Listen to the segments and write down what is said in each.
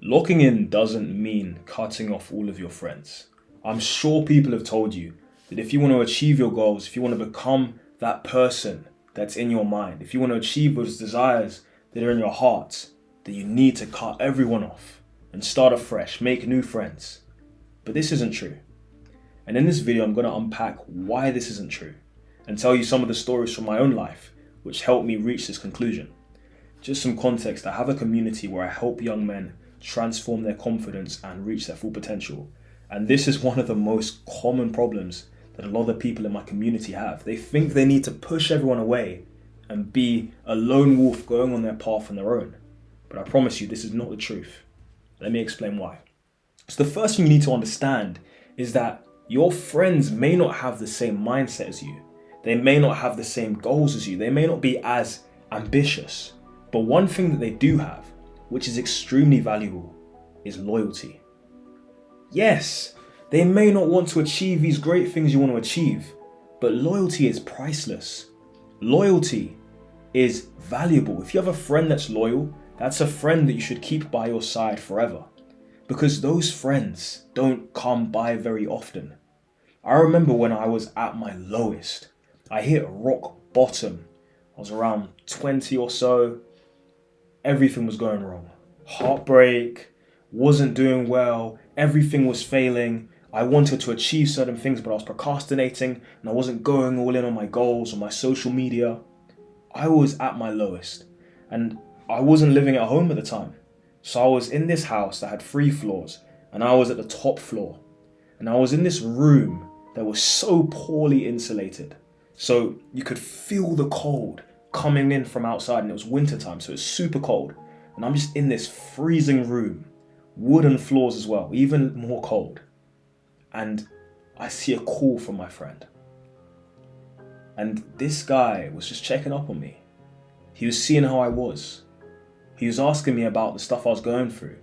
Locking in doesn't mean cutting off all of your friends. I'm sure people have told you that if you want to achieve your goals, if you want to become that person that's in your mind, if you want to achieve those desires that are in your heart, that you need to cut everyone off and start afresh, make new friends. But this isn't true. And in this video, I'm going to unpack why this isn't true and tell you some of the stories from my own life which helped me reach this conclusion. Just some context, I have a community where I help young men transform their confidence and reach their full potential. And this is one of the most common problems that a lot of people in my community have. They think they need to push everyone away and be a lone wolf going on their path on their own. But I promise you, this is not the truth. Let me explain why. So the first thing you need to understand is that your friends may not have the same mindset as you. They may not have the same goals as you. They may not be as ambitious. But one thing that they do have, which is extremely valuable, is loyalty. Yes, they may not want to achieve these great things you want to achieve, but loyalty is priceless. Loyalty is valuable. If you have a friend that's loyal, that's a friend that you should keep by your side forever, because those friends don't come by very often. I remember when I was at my lowest, I hit rock bottom. I was around 20 or so. Everything was going wrong. Heartbreak, wasn't doing well, everything was failing. I wanted to achieve certain things, but I was procrastinating and I wasn't going all in on my goals on my social media. I was at my lowest and I wasn't living at home at the time. So I was in this house that had 3 floors and I was at the top floor. And I was in this room that was so poorly insulated. So you could feel the cold coming in from outside, and it was winter time, so it's super cold. And I'm just in this freezing room, wooden floors as well, even more cold. And I see a call from my friend. And this guy was just checking up on me. He was seeing how I was. He was asking me about the stuff I was going through.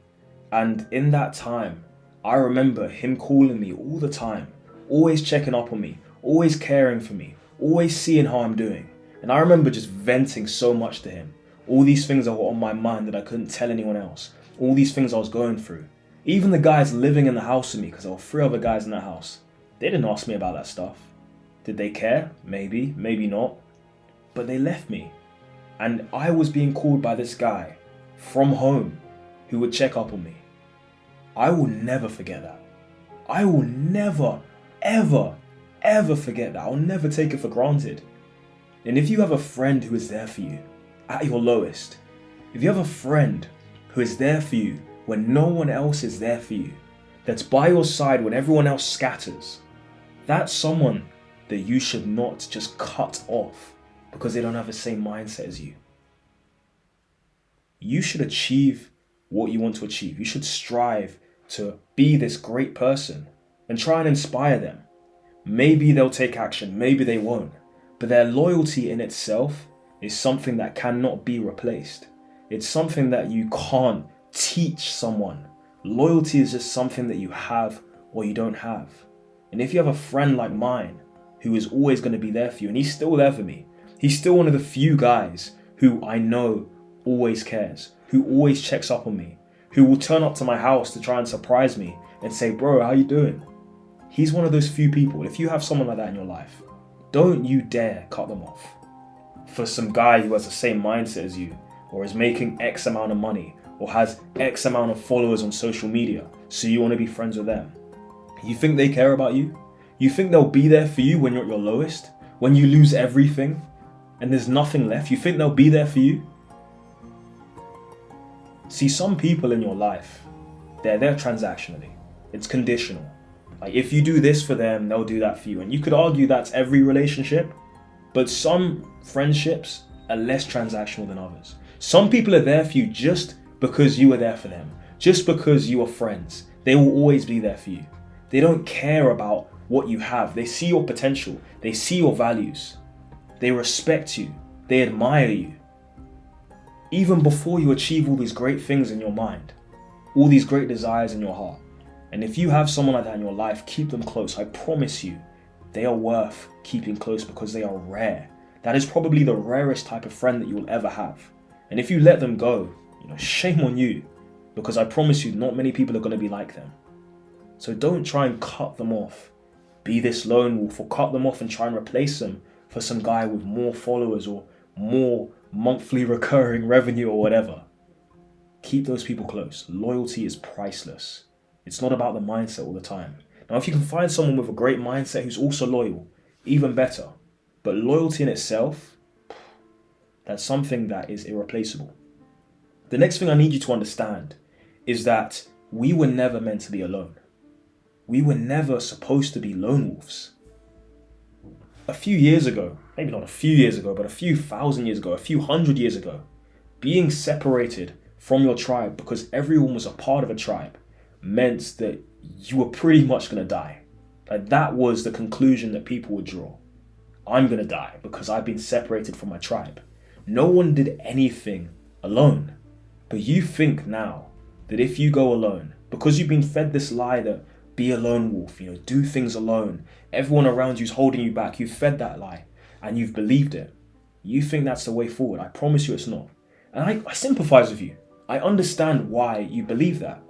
And in that time, I remember him calling me all the time, always checking up on me, always caring for me, always seeing how I'm doing. And I remember just venting so much to him. All these things that were on my mind that I couldn't tell anyone else. All these things I was going through. Even the guys living in the house with me, because there were 3 other guys in that house, they didn't ask me about that stuff. Did they care? Maybe, maybe not. But they left me. And I was being called by this guy from home who would check up on me. I will never forget that. I will never, ever, ever forget that. I'll never take it for granted. And if you have a friend who is there for you at your lowest, if you have a friend who is there for you when no one else is there for you, that's by your side when everyone else scatters, that's someone that you should not just cut off because they don't have the same mindset as you. You should achieve what you want to achieve. You should strive to be this great person and try and inspire them. Maybe they'll take action, maybe they won't. But their loyalty in itself is something that cannot be replaced. It's something that you can't teach someone. Loyalty is just something that you have or you don't have. And if you have a friend like mine who is always going to be there for you, and he's still there for me, he's still one of the few guys who I know always cares, who always checks up on me, who will turn up to my house to try and surprise me and say, "Bro, how you doing?" He's one of those few people. If you have someone like that in your life, don't you dare cut them off for some guy who has the same mindset as you, or is making X amount of money, or has X amount of followers on social media, so you want to be friends with them. You think they care about you? You think they'll be there for you when you're at your lowest? When you lose everything and there's nothing left? You think they'll be there for you? See, some people in your life, they're there transactionally. It's conditional. Like, if you do this for them, they'll do that for you. And you could argue that's every relationship, but some friendships are less transactional than others. Some people are there for you just because you were there for them, just because you are friends. They will always be there for you. They don't care about what you have. They see your potential. They see your values. They respect you. They admire you. Even before you achieve all these great things in your mind, all these great desires in your heart. And if you have someone like that in your life, keep them close. I promise you, they are worth keeping close because they are rare. That is probably the rarest type of friend that you will ever have. And if you let them go, shame on you. because I promise you, not many people are going to be like them. So don't try and cut them off. Be this lone wolf, or cut them off and try and replace them for some guy with more followers or more monthly recurring revenue or whatever. Keep those people close. Loyalty is priceless. It's not about the mindset all the time. Now, if you can find someone with a great mindset who's also loyal, even better. But loyalty in itself, that's something that is irreplaceable. The next thing I need you to understand is that we were never meant to be alone. We were never supposed to be lone wolves. A few years ago, maybe not a few years ago, but a few thousand years ago, a few hundred years ago, being separated from your tribe because everyone was a part of a tribe meant that you were pretty much going to die. Like, that was the conclusion that people would draw. I'm going to die because I've been separated from my tribe. No one did anything alone. But you think now that if you go alone, because you've been fed this lie that be a lone wolf, do things alone, everyone around you's holding you back, you've fed that lie and you've believed it. You think that's the way forward. I promise you it's not. And I sympathize with you. I understand why you believe that.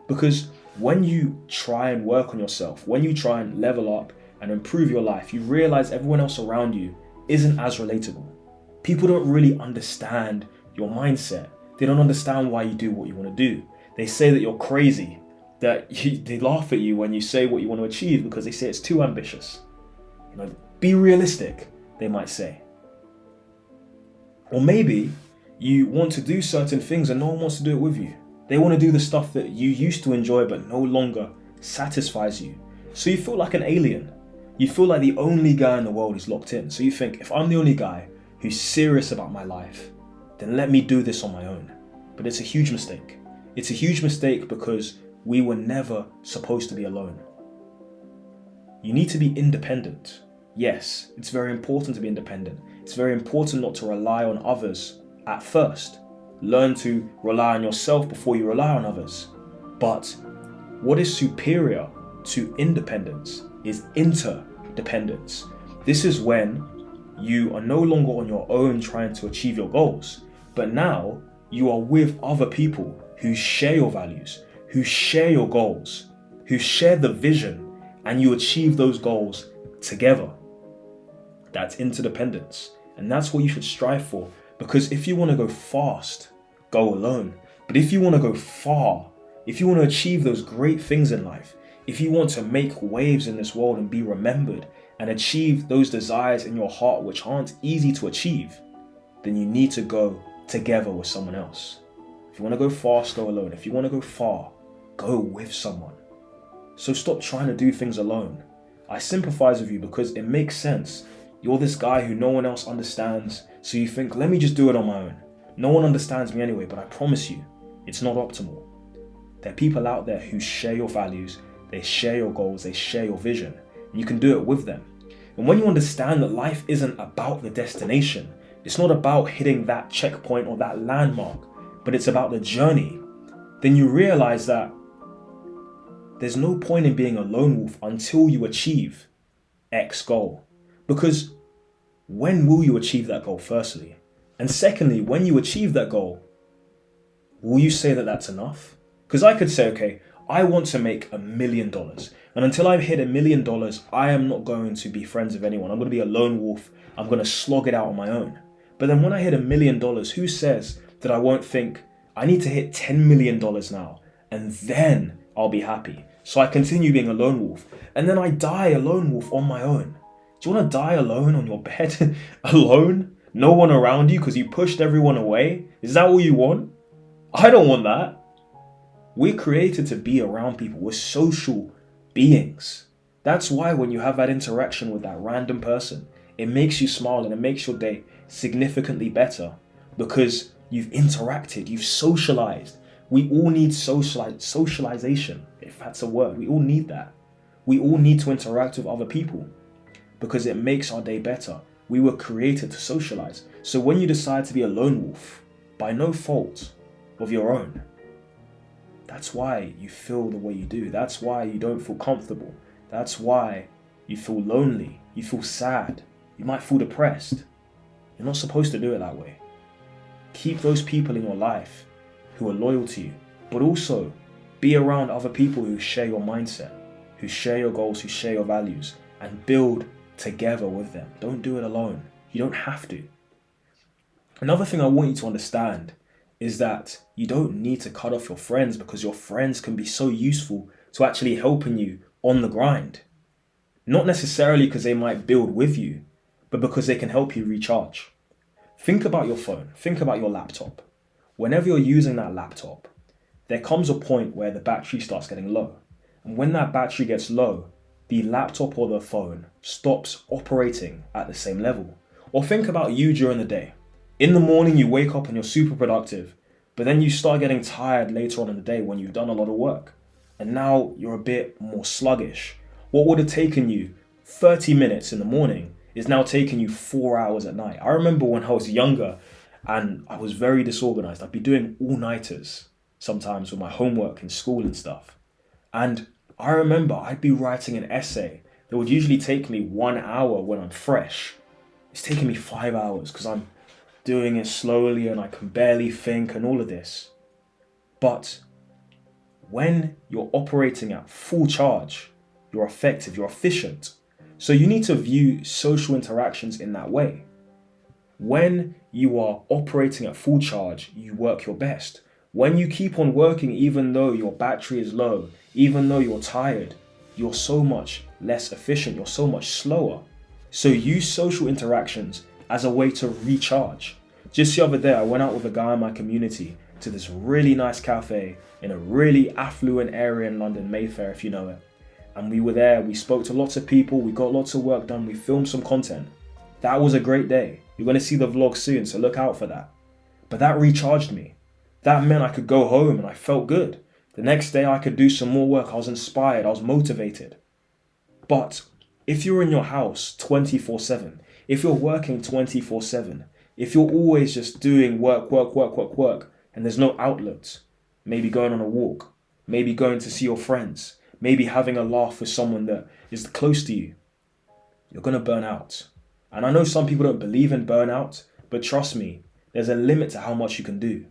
Because when you try and work on yourself, when you try and level up and improve your life, you realize everyone else around you isn't as relatable. People don't really understand your mindset. They don't understand why you do what you want to do. They say that you're crazy, they laugh at you when you say what you want to achieve because they say it's too ambitious. Be realistic, they might say. Or maybe you want to do certain things and no one wants to do it with you. They want to do the stuff that you used to enjoy but no longer satisfies you. So you feel like an alien. You feel like the only guy in the world who's locked in. So you think, if I'm the only guy who's serious about my life, then let me do this on my own. But it's a huge mistake. It's a huge mistake because we were never supposed to be alone. You need to be independent. Yes, it's very important to be independent. It's very important not to rely on others at first. Learn to rely on yourself before you rely on others. But what is superior to independence is interdependence. This is when you are no longer on your own trying to achieve your goals, but now you are with other people who share your values, who share your goals, who share the vision, and you achieve those goals together. That's interdependence. And that's what you should strive for. Because if you want to go fast, go alone. But if you want to go far, if you want to achieve those great things in life, if you want to make waves in this world and be remembered and achieve those desires in your heart which aren't easy to achieve, then you need to go together with someone else. If you want to go fast, go alone. If you want to go far, go with someone. So stop trying to do things alone. I sympathize with you because it makes sense. You're this guy who no one else understands, so you think, let me just do it on my own. No one understands me anyway, but I promise you, it's not optimal. There are people out there who share your values, they share your goals, they share your vision, and you can do it with them. And when you understand that life isn't about the destination, it's not about hitting that checkpoint or that landmark, but it's about the journey, then you realize that there's no point in being a lone wolf until you achieve X goal. Because when will you achieve that goal, firstly? And secondly, when you achieve that goal, will you say that that's enough? Because I could say, okay, I want to make $1 million. And until I hit $1 million, I am not going to be friends with anyone. I'm going to be a lone wolf. I'm going to slog it out on my own. But then when I hit $1 million, who says that I won't think, I need to hit $10 million now, and then I'll be happy. So I continue being a lone wolf. And then I die a lone wolf on my own. Do you want to die alone on your bed? Alone? No one around you because you pushed everyone away? Is that what you want? I don't want that. We're created to be around people. We're social beings. That's why when you have that interaction with that random person, it makes you smile and it makes your day significantly better because you've interacted, you've socialized. We all need socialization, if that's a word. We all need that. We all need to interact with other people because it makes our day better. We were created to socialize. So when you decide to be a lone wolf, by no fault of your own, that's why you feel the way you do. That's why you don't feel comfortable. That's why you feel lonely. You feel sad. You might feel depressed. You're not supposed to do it that way. Keep those people in your life who are loyal to you, but also be around other people who share your mindset, who share your goals, who share your values, and build together with them. Don't do it alone. You don't have to. Another thing I want you to understand is that you don't need to cut off your friends, because your friends can be so useful to actually helping you on the grind. Not necessarily because they might build with you, but because they can help you recharge. Think about your phone. Think about your laptop. Whenever you're using that laptop, there comes a point where the battery starts getting low. And when that battery gets low, the laptop or the phone stops operating at the same level. Or think about you during the day. In the morning, you wake up and you're super productive, but then you start getting tired later on in the day when you've done a lot of work. And now you're a bit more sluggish. What would have taken you 30 minutes in the morning is now taking you 4 hours at night. I remember when I was younger and I was very disorganized. I'd be doing all-nighters sometimes with my homework in school and stuff. And I remember I'd be writing an essay that would usually take me 1 hour when I'm fresh. It's taking me 5 hours because I'm doing it slowly and I can barely think and all of this. But when you're operating at full charge, you're effective, you're efficient. So you need to view social interactions in that way. When you are operating at full charge, you work your best. When you keep on working even though your battery is low, even though you're tired, you're so much less efficient, you're so much slower. So use social interactions as a way to recharge. Just the other day, I went out with a guy in my community to this really nice cafe in a really affluent area in London, Mayfair, if you know it. And we were there, we spoke to lots of people, we got lots of work done, we filmed some content. That was a great day. You're going to see the vlog soon, so look out for that. But that recharged me. That meant I could go home and I felt good. The next day I could do some more work, I was inspired, I was motivated. But if you're in your house 24/7, if you're working 24/7, if you're always just doing work, and there's no outlet, maybe going on a walk, maybe going to see your friends, maybe having a laugh with someone that is close to you, you're going to burn out. And I know some people don't believe in burnout, but trust me, there's a limit to how much you can do.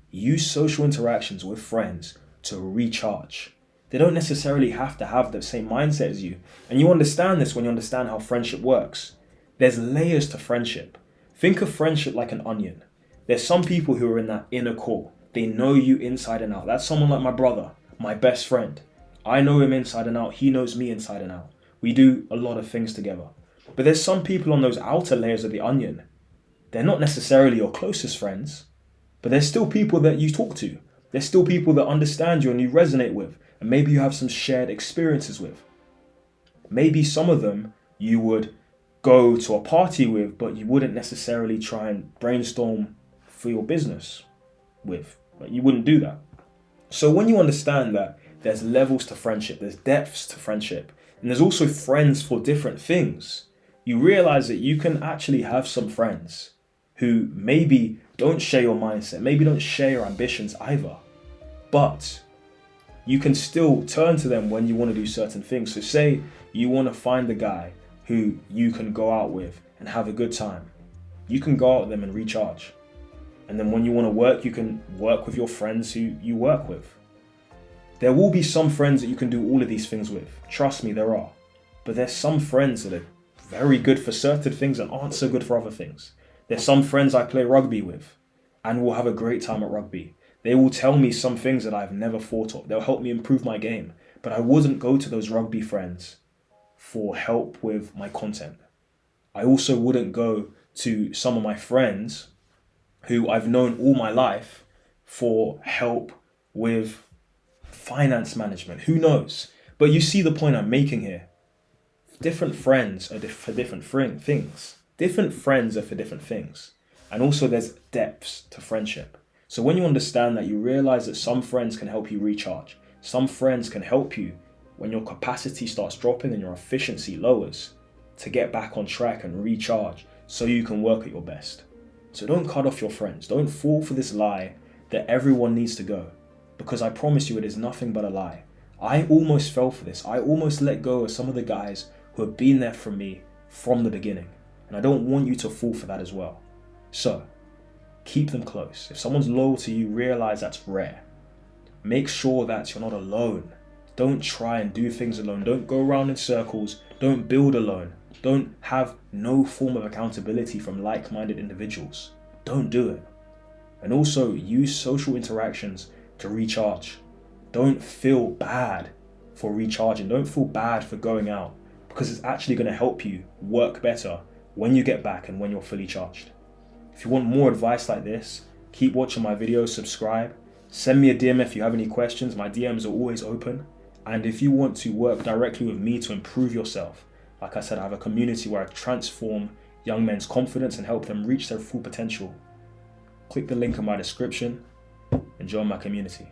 Use social interactions with friends to recharge. They don't necessarily have to have the same mindset as you. And you understand this when you understand how friendship works. There's layers to friendship. Think of friendship like an onion. There's some people who are in that inner core. They know you inside and out. That's someone like my brother, my best friend. I know him inside and out. He knows me inside and out. We do a lot of things together. But there's some people on those outer layers of the onion. They're not necessarily your closest friends, but there's still people that you talk to. There's still people that understand you and you resonate with, and maybe you have some shared experiences with. Maybe some of them you would go to a party with, but you wouldn't necessarily try and brainstorm for your business with. Like, you wouldn't do that. So when you understand that there's levels to friendship, there's depths to friendship, and there's also friends for different things, you realize that you can actually have some friends who maybe don't share your mindset, maybe don't share your ambitions either, but you can still turn to them when you want to do certain things. So say you want to find the guy who you can go out with and have a good time. You can go out with them and recharge. And then when you want to work, you can work with your friends who you work with. There will be some friends that you can do all of these things with. Trust me, there are. But there's some friends that are very good for certain things and aren't so good for other things. There's some friends I play rugby with and will have a great time at rugby. They will tell me some things that I've never thought of. They'll help me improve my game. But I wouldn't go to those rugby friends for help with my content. I also wouldn't go to some of my friends who I've known all my life for help with finance management. Who knows? But you see the point I'm making here. Different friends are for different things. Different friends are for different things. And also there's depths to friendship. So when you understand that, you realize that some friends can help you recharge. Some friends can help you when your capacity starts dropping and your efficiency lowers to get back on track and recharge so you can work at your best. So don't cut off your friends. Don't fall for this lie that everyone needs to go, because I promise you it is nothing but a lie. I almost fell for this. I almost let go of some of the guys who have been there for me from the beginning. And I don't want you to fall for that as well. So keep them close. If someone's loyal to you, realize that's rare. make sure that you're not alone. Don't try and do things alone. Don't go around in circles. Don't build alone. Don't have no form of accountability from like-minded individuals. Don't do it. And also use social interactions to recharge. Don't feel bad for recharging. Don't feel bad for going out, because it's actually going to help you work better when you get back and when you're fully charged. If you want more advice like this, keep watching my videos, subscribe, send me a DM if you have any questions. My DMs are always open. And if you want to work directly with me to improve yourself, like I said, I have a community where I transform young men's confidence and help them reach their full potential. Click the link in my description and join my community.